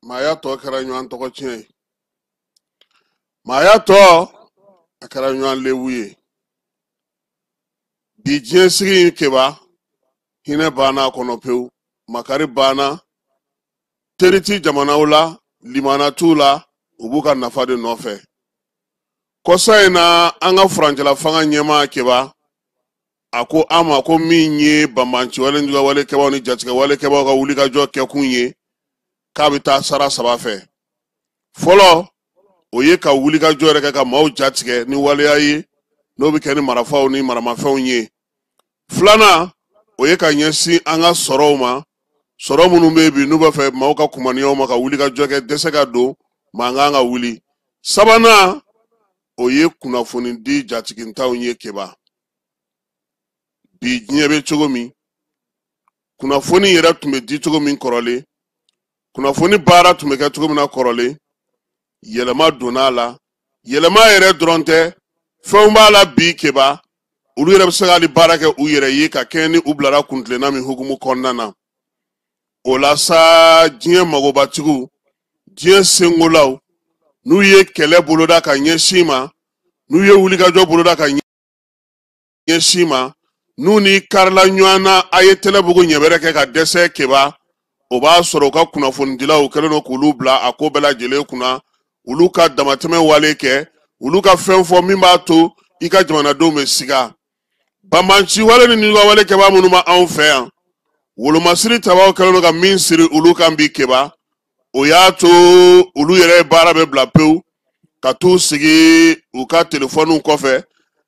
Maya to karanywan to kochine. Maya to akaranywan lewuye. Bi jensiri keba hine bana konopeu makari bana teriti jamana ula limana tula ubuka nafade nofe. Kosa ina anga franjala fanga nyema keba ako ama ko minye bambanchi wale njuga wale keba ni jatika wale keba waka ulika jo kekunye kabita sara sabafe. Follow oye ka wulika jo reka ka mau jatike ni wale ayi no bikeni marafao ni maramafao nye. Flana oye ka nyesi anga soroma soromu numebi nuba fe mauka kumaniyo maka wulika jo ke deseka do manganga wuli. Sabana oye kunafoni di jatiki nta nye keba. Bi nyebe chogomi kunafoni yera tume di chogomi korole kunafoni bara tume ka chogomi na korole yelema donala yelema yere dronte fomba la bi keba ulu yere sagali barake u yere yeka keni ublara kuntle na mi hugumu konnana ola sa jien magobatigu jien sengolaw nu ye kele boloda ka nyeshima nu ye wulika jo boloda ka nyeshima nu ni karla nywana ayetele bugu nyebereke ka dese keba oba soro ka kunafoni dilaw keleno kulu bla akobela jele kuna uluka damateme waleke uluka fenfo mimba to ika jamana do me siga bamanchi wale ni niwa wale keba munuma anfe woluma siri tabaw keleno ka min siri uluka mbi keba oyato ulu yere bara be blapeu katu sigi uka telefonu kofe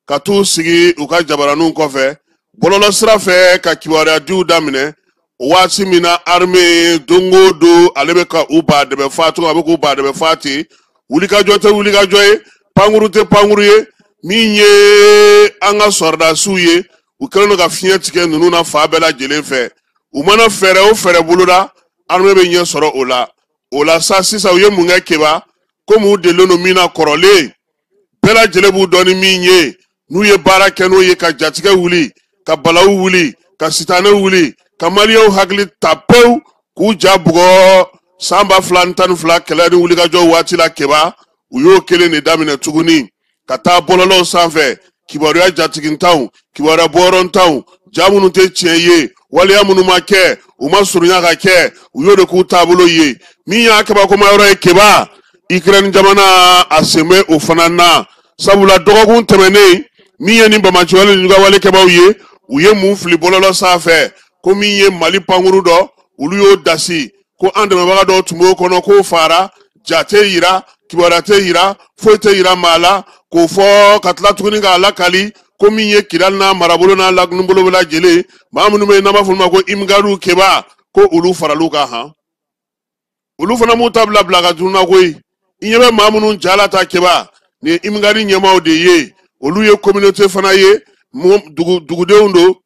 katu sigi uka jabaranu kofe bololo srafe ka kiwara diu damine wasi mina arme dongo do alebe ka uba de be fatu abe ko uba de be fati wulika jote wulika joye panguru te panguruye minye anga sorda suye ukeleno ka fiye tike nunu na fa bela jelefe umana fere o fere buluda arme be nye soro ola sa sisa uye munga keba komu de lono mina korole bela jelebu doni minye nuye bara keno ye ka jatike wuli ka balawu wuli ka sitane wuli ka maliyo hagli tapeu ku jabugo samba flantan fla kelani wuli ka jo wati la keba uyo kele ne damine tuguni kata bololo sanfe kibaruya jatikintaw kibara borontaw jamunu te tieye wali amunu make uma surunya ka ke uyo de ku tabulo ye miya akaba ko mayoro keba ikren jamana aseme ofanana sabula dogogun temene miya ni bamachi wali nyuga wali keba uye mu fli bololo sanfe ko miye mali panguru do uluyo dasi ko ande mabaga do tumo kono ko fara jate yira kibarate yira foite yira mala ko fo katla tukuni ga lakali ko miye kidal na marabolo na lagnumbolo bela jele mamunu me nama fulma ko imgaru keba ko ulu faraluka ha ulu fana mutabla blaga dunna koy inyebe mamunu jalata keba ne imgari nyama odeye ulu ye communauté fana ye dugudeundo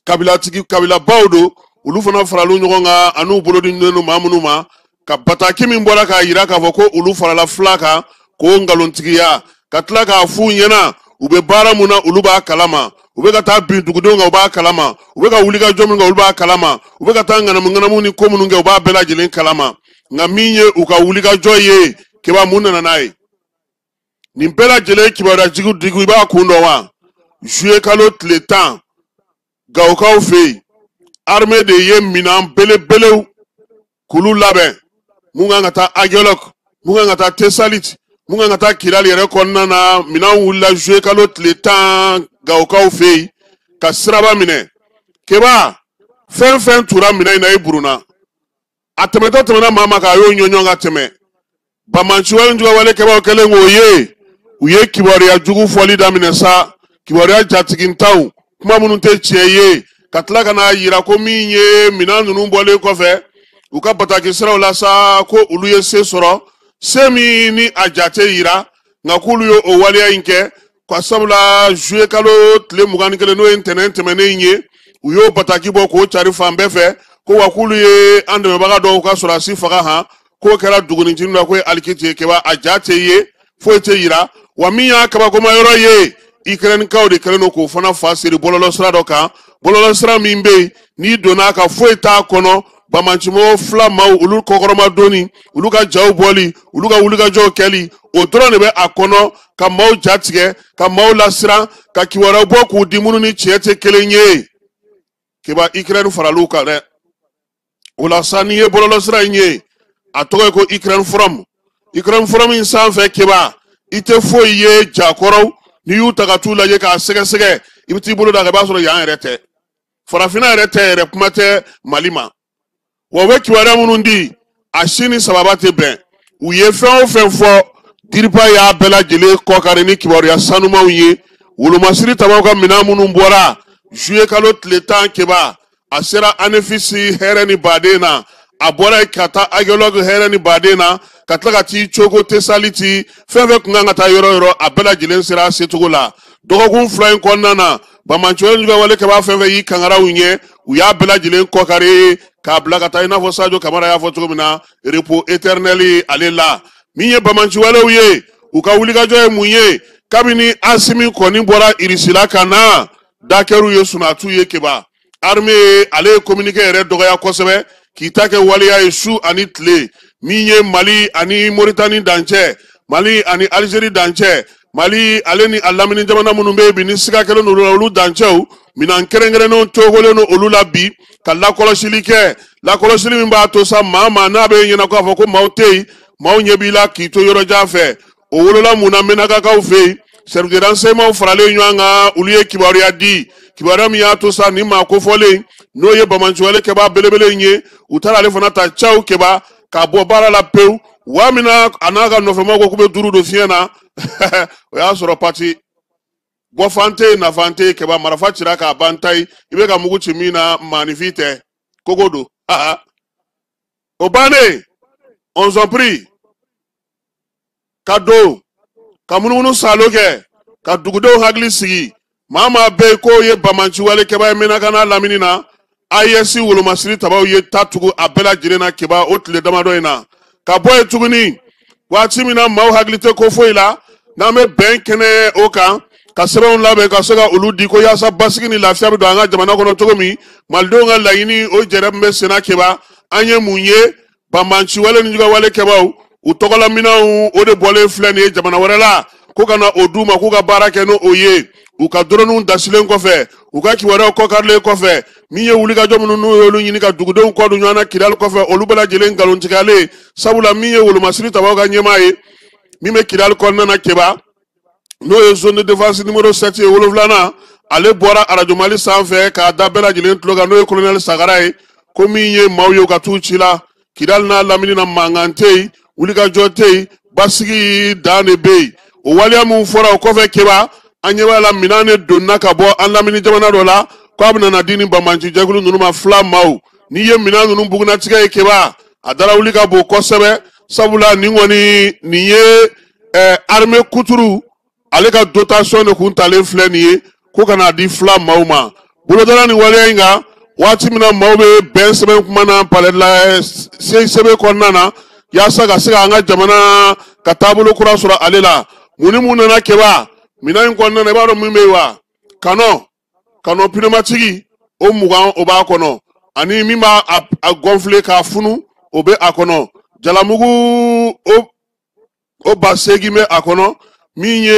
kabila tigi kabila bawdo ulu fana faralu nyogonga anu bolodi neno mamunu ma ka bataki min bola ka yira ka foko ulu farala flaka ko ngalontigiya katla ka fu nyena ube bara muna ulu ba kalama ube ka ta bi dugudonga uba kalama ube ka wulika jominga ulu ba kalama ube ka ta ngana muni komununga uba bela jelen kalama ngaminye uka wulika joye keba munana nae nimpela jele kibara jigu digu iba kundo wa jue kalo tletan gauka fe armée de ye minan bele kulu labe munga ngata agiolok munga ngata tesalit munga ngata kilali yere konna na minan wula jue kalo tletan gauka fe kasraba mine keba fen tura mina ina iburuna atemeto temena mama ka yo nyonyo ngateme bamanchi wale njuga wale keba okele ngoye uye kibari ya jugu foli damine sa kibari ya jatikintaw kuma mununte chieye katla kana yira ko minye minanu numbole ko fe uka bataki sira wala sa ko uluye se soro semi ni ajate yira ngakulu yo owali ya inke kwa sabula jue kalo tle mugani kele no internet mene nye uyo bataki bo ko chari fambe fe ko wakulu ye ande baga do ka sura sifaga ha ko kala duguni tinna ko alikiti keba ajate ye foite yira wa miya kaba ko mayoro ye ikren kawde keleno ko fana fasiri bololo sra doka bololo sra mimbe ni dona ka foita kono bamanchimo fla maw ulu kokoroma doni ulu ka jaw boli ulu ka wuli ka jaw keli o dron ne be akono ka maw jatige ka maw lasira ka kiwara bo ku dimunu ni chiete kelenye keba Ukraine faraluka re wala saniye bololo sira nye atogo ko Ukraine forum insan fe keba ite foye jakoro ni yuta ka tula ye ka sege ibiti bolo da ba so ya rete farafina rete re kumate malima wawe kiwara munundi ashini sababate ben uye fen fo diripa ya bela jele kokare ni kiwara ya sanuma uye wulu masiri tabaka mina munu mbora juye kalot letan keba asera anefisi hereni badena abora kata ageologue hereni badena katlaga ti chogo tesaliti feve kunganga ta yoro abela jele sera setugola dogogun flying konnana bamanchwele njuga wale keba feve yi kangara unye uya bela jele kokare ka blaga ta ina fo sajo kamara ya fo tugumina repo eternally alela minye bamanchwele uye ukawulika joye munye kabini asimi koni bora irisila kana dakeru yesu na tu ye keba arme ale communiquer re dogoya kosebe kitake waliya yesu ani tle minye Mali ani Mauritanie danche Mali ani Algérie danche Mali ale ni alamini jamana munumbe bini siga kelo no olu danche minan kerengere no togole no olu labi kala kolosili mimba to sa mama na be nyina ko afoko mautei maunyebila kito yoro jafe owolola muna menaka ka ufe service de renseignement frale nyanga uliye kibaru ya di kibaru mi ya to sa ni ma ko fole no ye bamanchwele keba belebele nye utara le fona ta chau keba ka bo bara la peu wa mina anaga no fema ko kube duru do fiena o ya soro parti bo fante na fante keba marafa chira ka bantai ibe ka mugu chimina manifite kogodo obane on s'en prie kado kamununu saloke ka dugudo hagli sigi mama be ko ye bamanchi wale keba mena kana laminina ayesi wolo masiri tabaw ye tatugo abela jirena keba otle damado ina ka boy tuguni wati mina maw haglite ko foila na me ben kene oka ka sebe labe ka soga uludi ko yasa basigini lafiya be do anga jamana kono togomi maldo nga layini o jerem me sena keba anye munye bamanchi wale njuga wale keba utogola mina o de bole flene jamana warala ko kana oduma ko ga barake no oye uka dronu dasilen kofe uka kiwara ko karle kofe miye wuliga jomunu no yolu nyini ka dugudo ko du nyana kidal kofe olubala jelen galon tikale sabula miye wulu masiri tabaga nyemaye mime kidal ko nana keba no ye zone de défense numéro 7 e woloflana ale bora arajo mali sanfe ka dabela jelen tloga no ye colonel Sagaraye ko miye mawyo ka tuchila kidal na lamini na mangante wuliga jote basigi dane bey o waliamu fora ko fe keba anyeba la minane donna ka bo an lamini jamana dola ko abna na dini bamanchi jagulu nunuma flam mau ni ye minanu num buguna tiga keba adara wuli ka bo ko sebe sabula ni ngoni ni ye armée kuturu ale ka dotation ne kun tale fleni ko kana di flam mau ma bulo dara ni wale inga wati mina mau be ben sebe kuma na pale la sebe ko nana ya saga siga anga jamana katabulo kura sura alela muni munana keba mina nkonna ne baro mimewa kano pneumatique o mugan o ba kono ani mima a gonfler ka funu o be akono jalamugu o ba segime akono minye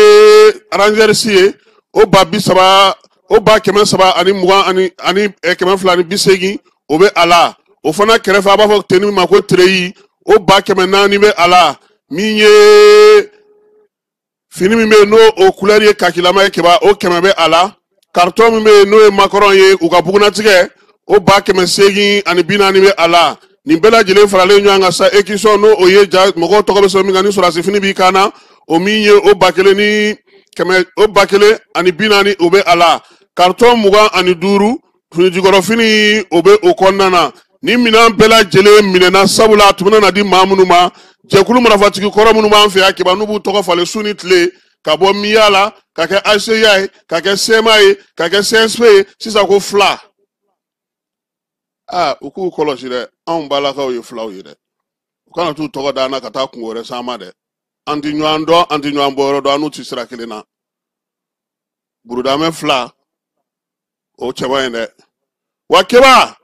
arranger sie o ba bisaba o ba kemen saba ani mugan ani kemen flani bisegi o be ala o fana kerefa ba fo teni ma ko treyi o ba kemen nani be ala minye fini mi be no o couleur ye kakilama keba o kemebe ala carton mi be no e macaron ye u ka buguna tige o ba keme segi ani binani be ala ni bela jele farale nyanga sa ekison no o ye ja mogo to ko be so mi ngani sura se fini bi kana o minye o bakele ni keme o bakele ani binani o be ala carton muga ani duru fini jigoro fini o be o konnana ni minan bela jele minena sabula tumana na di mamunuma jekulu marafatiki koro munu manfe ya kiba nubu toko fale suni tle kabo miyala kake aseyai kake semaye kake senspe sisa ko fla uku kolo shire an balaka o ye fla o yire ukana tu toko dana kata kungore sama de anti nyuando do anu tisira kilina burudame fla o cheba ende wakeba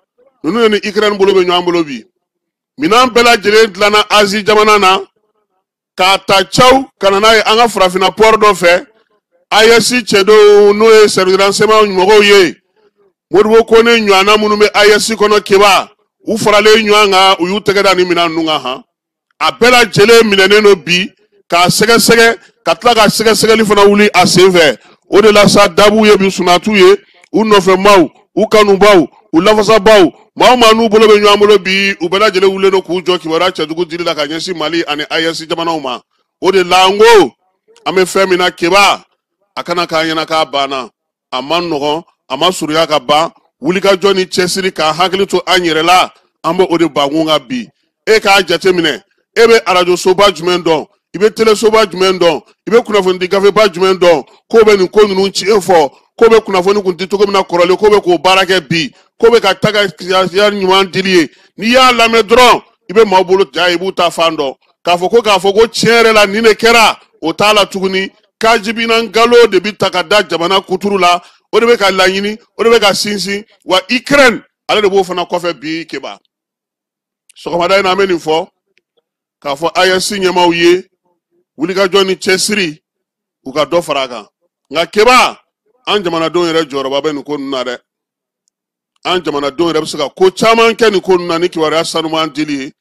nunu ni Ukraine bolo be ɲɔgɔn bolo bi minan bɛɛ lajɛlen dilanna Asie jamana na k'a ta caw kana n'a ye an ka farafina port dɔ fɛ AES cɛdɔw n'o ye service renseignement mɔgɔw ye Modibo Kone ɲɔgɔnna minnu bɛ AES kɔnɔ Keba u faralen ɲɔgɔn kan u y'u tɛgɛ da ni minan ninnu kan han a bɛɛ lajɛlen minɛnen don bi k'a sɛgɛsɛgɛ ka tila ka sɛgɛsɛgɛli fana wuli a senfɛ o de la sa dabu ye bi sunatu ye u nɔfɛmaw u kanubaw u lafasabaw maa o maa n'u bolo bɛ ɲɔgɔn bolo bi u bɛɛ lajɛlen wulilen don k'u jɔ kibaruya cɛjugu dili la ka ɲɛsin Mali ani AES jamanaw ma o de la n ko an bɛ fɛn min na Keba a kana k'an ɲɛna k'a banna a ma nɔgɔn a ma surunya ka ban wulikajɔ ni cɛsiri k'a hakili to an yɛrɛ la an bɛ o de bakun kan bi e k'a jateminɛ e bɛ arajo soba jumɛn dɔn i bɛ telesoba jumɛn dɔn i bɛ kunnafonidi gafeba jumɛn dɔn k'o bɛ nin ko ninnu tiɲɛ fɔ k'o bɛ kunnafoni kun di cogo min na kɔrɔlen k'o bɛ k'o baara kɛ bi k'o bɛ ka taga ɲuman dili ye n'i y'a lamɛn dɔrɔn i bɛ maaw bolo ja i b'u ta fan dɔn k'a fɔ ko tiɲɛ yɛrɛ la nin de kɛra o t'a la tuguni kajibina nkalon de bɛ ta ka da jamana kuturu la o de bɛ ka laɲini o de bɛ ka sinsin wa Ukraine ale de b'o fana kɔfɛ bi Keba sɔgɔmada in na an bɛ nin fɔ k'a fɔ AES ɲɛmaaw ye wulikajɔ ni cɛsiri u ka dɔ fara a kan nka Keba an jamanadenw yɛrɛ jɔyɔrɔba bɛ nin ko ninnu na dɛ an jamanadenw yɛrɛ bɛ se ka ko caman kɛ nin ko ninnu na ni kibaruya sanuman dili ye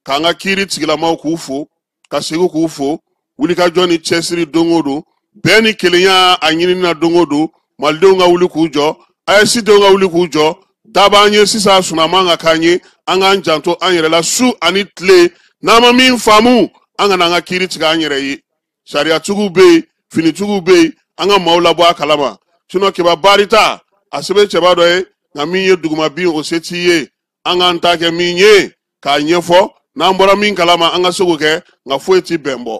k'an ka kiiri tigilamaw k'u fo ka segin k'u fo wulikajɔ ni cɛsiri don o don bɛɛ ni kelenya a ɲinini na don o don malidenw ka wuli k'u jɔ AES denw ka wuli k'u jɔ daba an ye sisan sunaman ka k'an ye an k'an janto an yɛrɛ la su ani tile n'an ma min faamu an kana an ka kiiri tigɛ an yɛrɛ ye sariyatigiw bɛ yen finitigiw bɛ yen an ka maaw labɔ a kalama Keba baarita a sɛbɛn cɛba dɔ ye nka min ye dugumabin o se t'i ye an k'an ta kɛ min ye k'a ɲɛfɔ n'an bɔra min kalama an ka se k'o kɛ nka foyi t'i bɛn bɔ